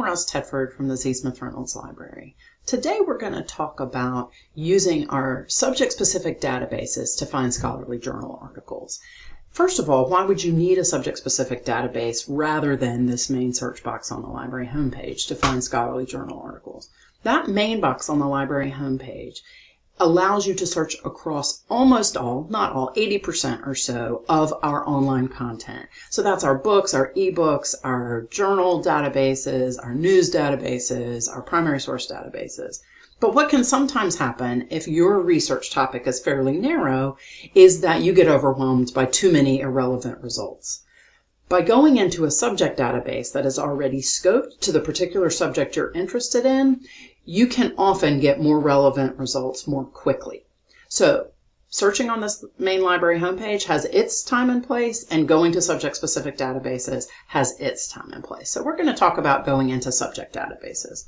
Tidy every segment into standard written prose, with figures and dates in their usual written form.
I'm Russ Tedford from the Z. Smith Reynolds Library. Today we're going to talk about using our subject-specific databases to find scholarly journal articles. First of all, why would you need a subject-specific database rather than this main search box on the library homepage to find scholarly journal articles? That main box on the library homepage allows you to search across almost all, not all, 80% or so of our online content. So that's our books, our ebooks, our journal databases, our news databases, our primary source databases. But what can sometimes happen if your research topic is fairly narrow is that you get overwhelmed by too many irrelevant results. By going into a subject database that is already scoped to the particular subject you're interested in, you can often get more relevant results more quickly. So searching on this main library homepage has its time and place, and going to subject-specific databases has its time and place. So we're going to talk about going into subject databases.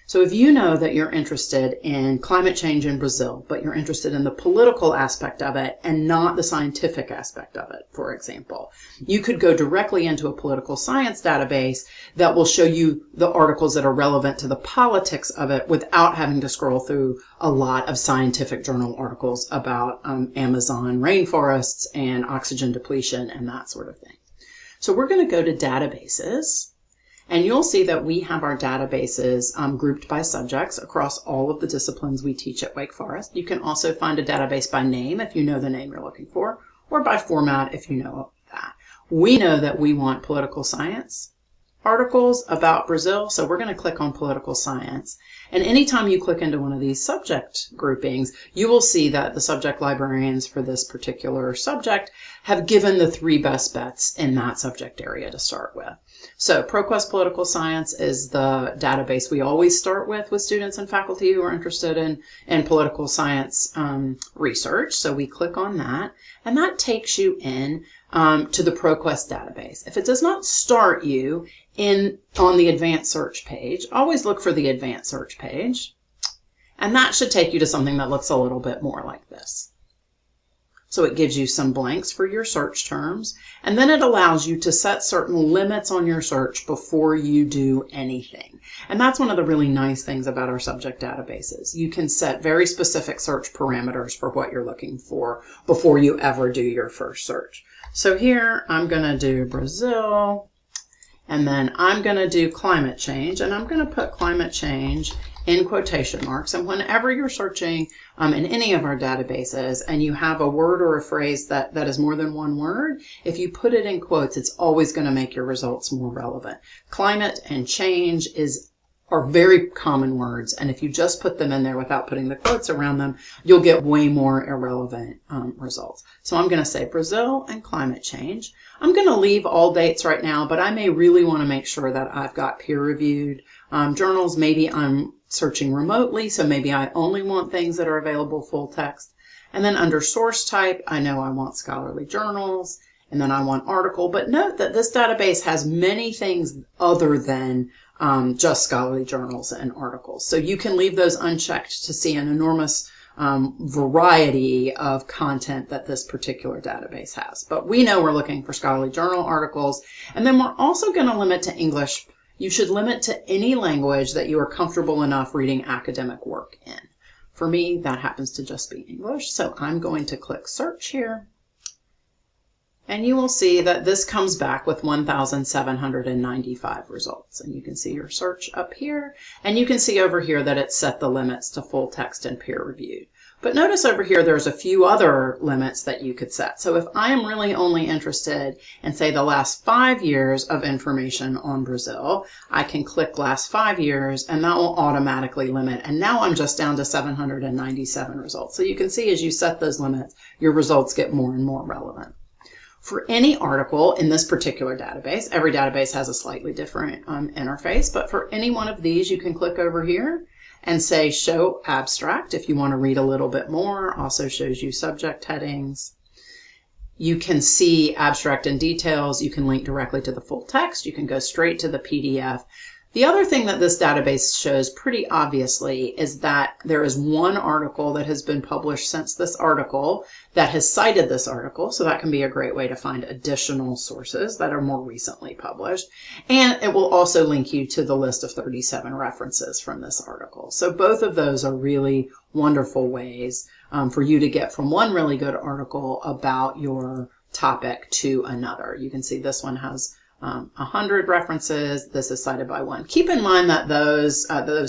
So if you know that you're interested in climate change in Brazil, but you're interested in the political aspect of it and not the scientific aspect of it, for example, you could go directly into a political science database that will show you the articles that are relevant to the politics of it without having to scroll through a lot of scientific journal articles about Amazon rainforests and oxygen depletion and that sort of thing. So we're going to go to databases. And you'll see that we have our databases grouped by subjects across all of the disciplines we teach at Wake Forest. You can also find a database by name if you know the name you're looking for, or by format if you know that. We know that we want political science articles about Brazil, so we're going to click on political science. And anytime you click into one of these subject groupings, you will see that the subject librarians for this particular subject have given the 3 best bets in that subject area to start with. So ProQuest Political Science is the database we always start with students and faculty who are interested in political science research. So we click on that, and that takes you in to the ProQuest database. If it does not start you on the advanced search page, always look for the advanced search page, and that should take you to something that looks a little bit more like this. So it gives you some blanks for your search terms, and then it allows you to set certain limits on your search before you do anything. And that's one of the really nice things about our subject databases. You can set very specific search parameters for what you're looking for before you ever do your first search. So here I'm going to do Brazil, and then I'm going to do climate change, and I'm going to put climate change in quotation marks. And whenever you're searching in any of our databases and you have a word or a phrase that is more than one word, if you put it in quotes, it's always going to make your results more relevant. Climate and change are very common words, and if you just put them in there without putting the quotes around them, you'll get way more irrelevant results. So I'm going to say Brazil and climate change. I'm going to leave all dates right now, but I may really want to make sure that I've got peer-reviewed journals. Maybe I'm searching remotely, so maybe I only want things that are available full text. And then under source type, I know I want scholarly journals, and then I want article. But note that this database has many things other than just scholarly journals and articles. So you can leave those unchecked to see an enormous variety of content that this particular database has. But we know we're looking for scholarly journal articles, and then we're also going to limit to English. You should limit to any language that you are comfortable enough reading academic work in. For me, that happens to just be English, so I'm going to click search here. And you will see that this comes back with 1,795 results. And you can see your search up here. And you can see over here that it's set the limits to full text and peer reviewed. But notice over here there's a few other limits that you could set. So if I am really only interested in, say, the last 5 years of information on Brazil, I can click last 5 years, and that will automatically limit. And now I'm just down to 797 results. So you can see as you set those limits, your results get more and more relevant. For any article in this particular database, every database has a slightly different interface, but for any one of these, you can click over here and say show abstract if you want to read a little bit more. Also shows you subject headings. You can see abstract and details. You can link directly to the full text. You can go straight to the PDF. The other thing that this database shows pretty obviously is that there is one article that has been published since this article that has cited this article, so that can be a great way to find additional sources that are more recently published. And it will also link you to the list of 37 references from this article. So both of those are really wonderful ways for you to get from one really good article about your topic to another. You can see this one has 100 references. This is cited by 1. Keep in mind that those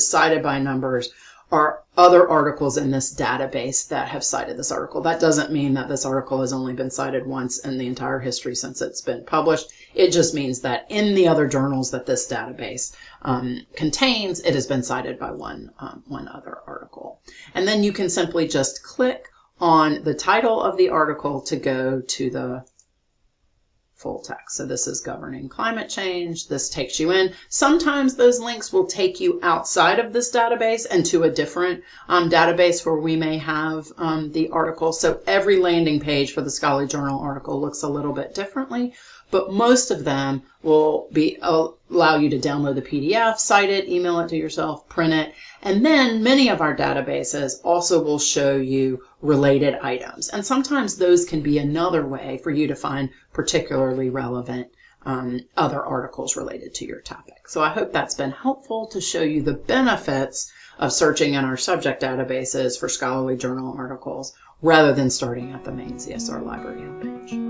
cited by numbers are other articles in this database that have cited this article. That doesn't mean that this article has only been cited once in the entire history since it's been published. It just means that in the other journals that this database contains, it has been cited by one other article. And then you can simply just click on the title of the article to go to the full text. So this is governing climate change. This takes you in. Sometimes those links will take you outside of this database and to a different database where we may have the article. So every landing page for the Scholarly Journal article looks a little bit differently, but most of them will allow you to download the PDF, cite it, email it to yourself, print it, and then many of our databases also will show you related items. And sometimes those can be another way for you to find particularly relevant other articles related to your topic. So I hope that's been helpful to show you the benefits of searching in our subject databases for scholarly journal articles rather than starting at the main ZSR library homepage.